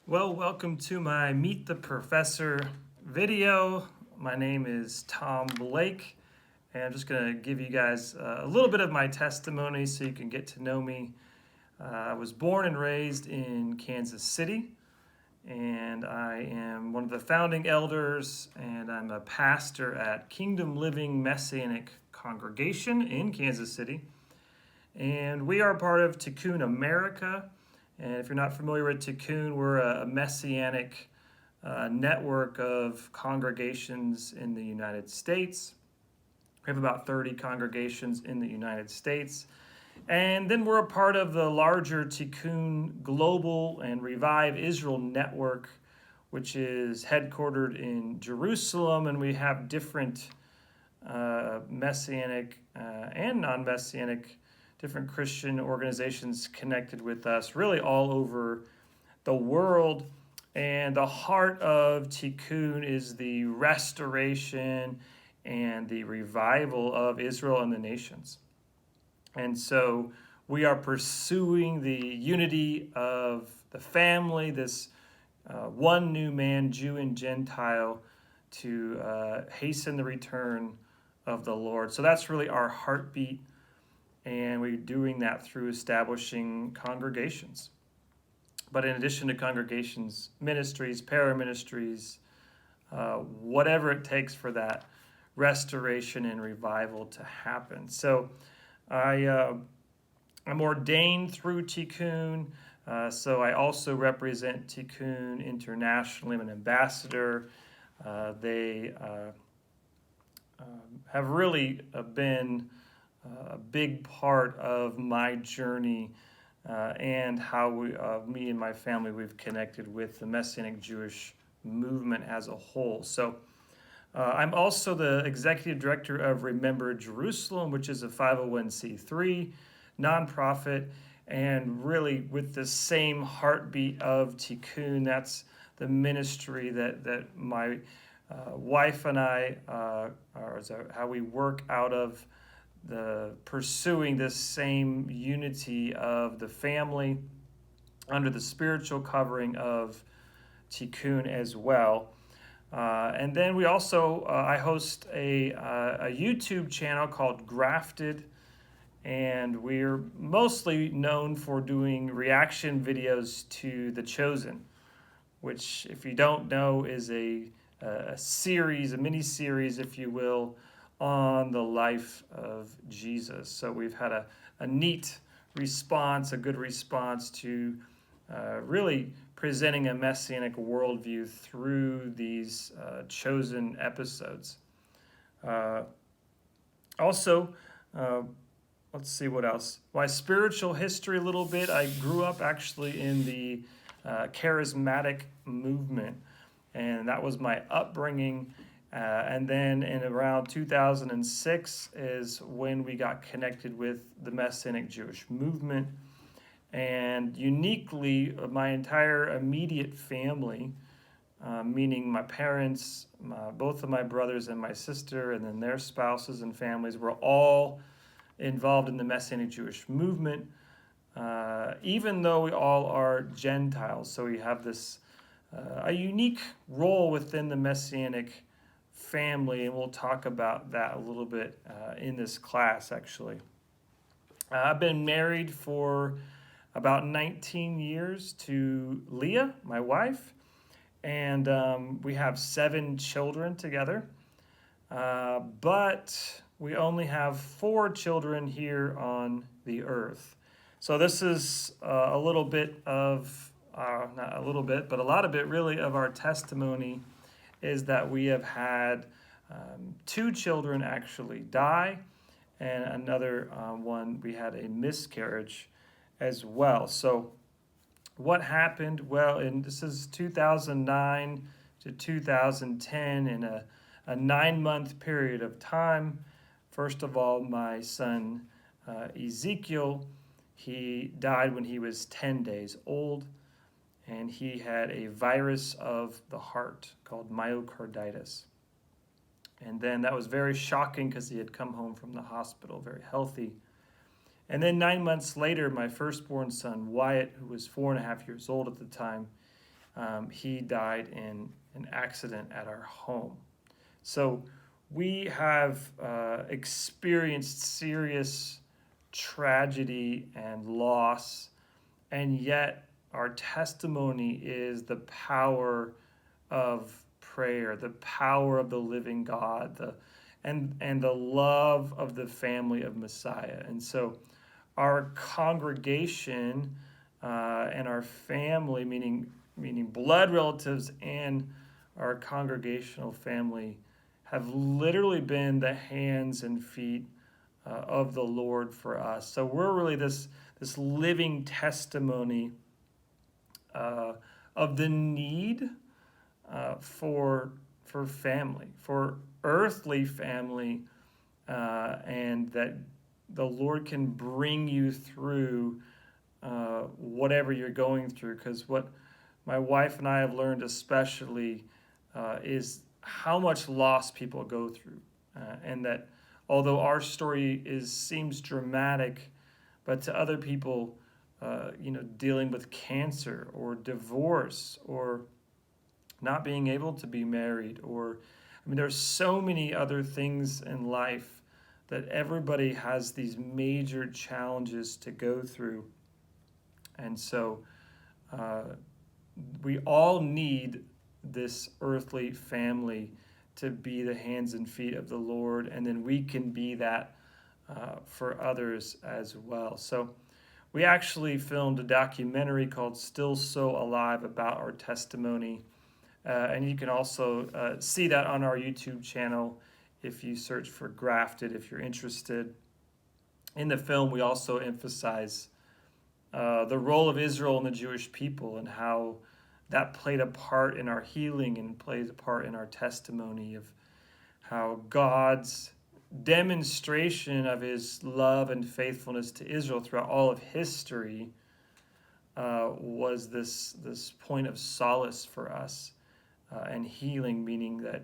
Well, welcome to my Meet the Professor video. My name is Tom Blake, and I'm just going to give you guys a little bit of my testimony so you can get to know me. I was born and raised in Kansas City, and I am one of the founding elders, and I'm a pastor at Kingdom Living Messianic Congregation in Kansas City. And we are part of Tikkun America. And if you're not familiar with Tikkun, we're a messianic network of congregations in the United States. We have about 30 congregations in the United States. And then we're a part of the larger Tikkun Global and Revive Israel Network, which is headquartered in Jerusalem. And we have different messianic and non messianic different Christian organizations connected with us, really all over the world. And the heart of Tikkun is the restoration and the revival of Israel and the nations. And so we are pursuing the unity of the family, this one new man, Jew and Gentile, to hasten the return of the Lord. So that's really our heartbeat, and we're doing that through establishing congregations. But in addition to congregations, ministries, para-ministries, whatever it takes for that restoration and revival to happen. So I'm ordained through Tikkun, so I also represent Tikkun internationally. I'm an ambassador. They have really been a big part of my journey and how me and my family, we've connected with the Messianic Jewish movement as a whole. So I'm also the executive director of Remember Jerusalem, which is a 501c3 nonprofit, and really with the same heartbeat of Tikkun. That's the ministry that my wife and I how we work out of the pursuing this same unity of the family under the spiritual covering of Tikkun as well. And then we also, I host a YouTube channel called Grafted, and we're mostly known for doing reaction videos to The Chosen, which, if you don't know, is a series, a mini series, if you will, on the life of Jesus. So we've had a neat response, a good response to really presenting a messianic worldview through these chosen episodes. Uh, also, uh, let's see what else. My spiritual history a little bit. I grew up actually in the charismatic movement, and that was my upbringing. And then in around 2006 is when we got connected with the Messianic Jewish movement. And uniquely, my entire immediate family, meaning my parents, both of my brothers and my sister, and then their spouses and families, were all involved in the Messianic Jewish movement, even though we all are Gentiles. So we have this a unique role within the Messianic family, and we'll talk about that a little bit in this class, actually. I've been married for about 19 years to Leah, my wife, and we have 7 children together. But we only have 4 children here on the earth. So this is a little bit of, not a little bit, but a lot of it really of our testimony is that we have had 2 children actually die, and another one, we had a miscarriage as well. So what happened? Well, this is 2009 to 2010, in a 9-month period of time. First of all, my son Ezekiel, he died when he was 10 days old, and he had a virus of the heart called myocarditis. And then that was very shocking because he had come home from the hospital very healthy. And then 9 months later, my firstborn son, Wyatt, who was 4.5 years old at the time, he died in an accident at our home. So we have experienced serious tragedy and loss, and yet our testimony is the power of prayer, the power of the living God, and the love of the family of Messiah. And so our congregation and our family, meaning blood relatives and our congregational family, have literally been the hands and feet of the Lord for us. So we're really this living testimony of the need for family, for earthly family, and that the Lord can bring you through whatever you're going through. Because what my wife and I have learned, especially, is how much loss people go through, and that although our story seems dramatic, but to other people, dealing with cancer or divorce or not being able to be married, or there's so many other things in life that everybody has these major challenges to go through. And so uh, we all need this earthly family to be the hands and feet of the Lord, and then we can be that for others as well. So we actually filmed a documentary called Still So Alive about our testimony. And you can also see that on our YouTube channel if you search for Grafted, if you're interested. In the film, we also emphasize the role of Israel and the Jewish people and how that played a part in our healing and plays a part in our testimony of how God's demonstration of his love and faithfulness to Israel throughout all of history was this point of solace for us and healing, meaning that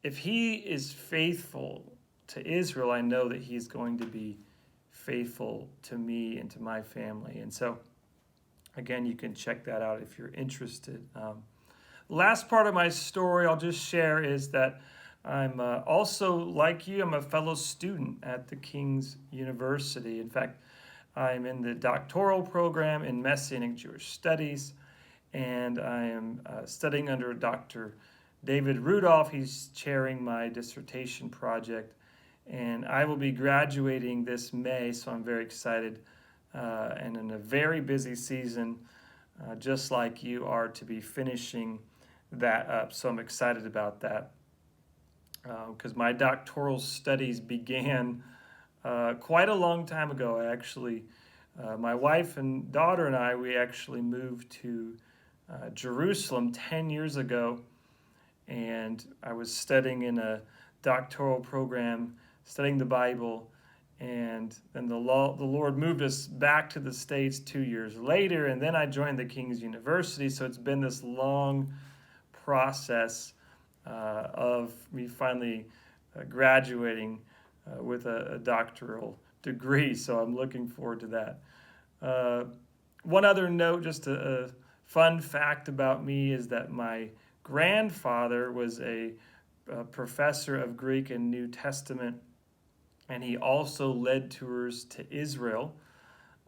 if he is faithful to Israel, I know that he's going to be faithful to me and to my family. And so, again, you can check that out if you're interested. Last part of my story I'll just share is that I'm also, like you, I'm a fellow student at the King's University. In fact, I'm in the doctoral program in Messianic Jewish Studies, and I am studying under Dr. David Rudolph. He's chairing my dissertation project, and I will be graduating this May, so I'm very excited, and in a very busy season, just like you are, to be finishing that up. So I'm excited about that, because my doctoral studies began quite a long time ago. My wife and daughter and I, we actually moved to Jerusalem 10 years ago, and I was studying in a doctoral program, studying the Bible, and then the Lord moved us back to the States 2 years later, and then I joined the King's University, so it's been this long process of me finally graduating with a doctoral degree, so I'm looking forward to that. One other note, just a fun fact about me, is that my grandfather was a professor of Greek and New Testament, and he also led tours to Israel.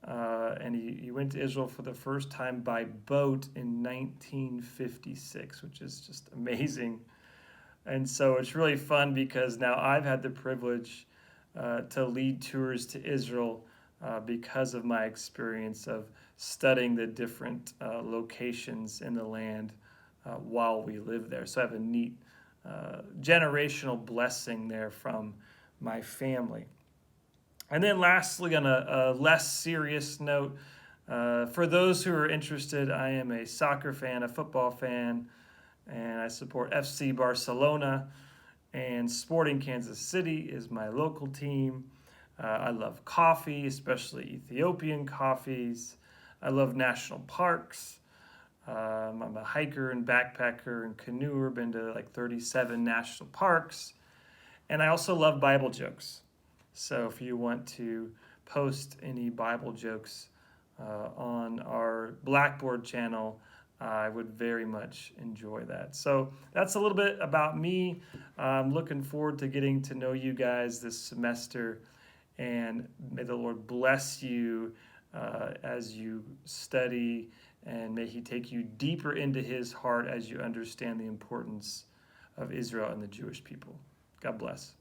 And he went to Israel for the first time by boat in 1956, which is just amazing. And so it's really fun because now I've had the privilege to lead tours to Israel because of my experience of studying the different locations in the land while we live there. So I have a neat generational blessing there from my family. And then lastly, on a less serious note, for those who are interested, I am a soccer fan, a football fan, and I support FC Barcelona, and Sporting Kansas City is my local team. I love coffee, especially Ethiopian coffees. I love national parks. I'm a hiker and backpacker and canoeer, been to like 37 national parks. And I also love Bible jokes. So if you want to post any Bible jokes on our Blackboard channel, I would very much enjoy that. So that's a little bit about me. I'm looking forward to getting to know you guys this semester, and may the Lord bless you as you study, and may He take you deeper into His heart as you understand the importance of Israel and the Jewish people. God bless.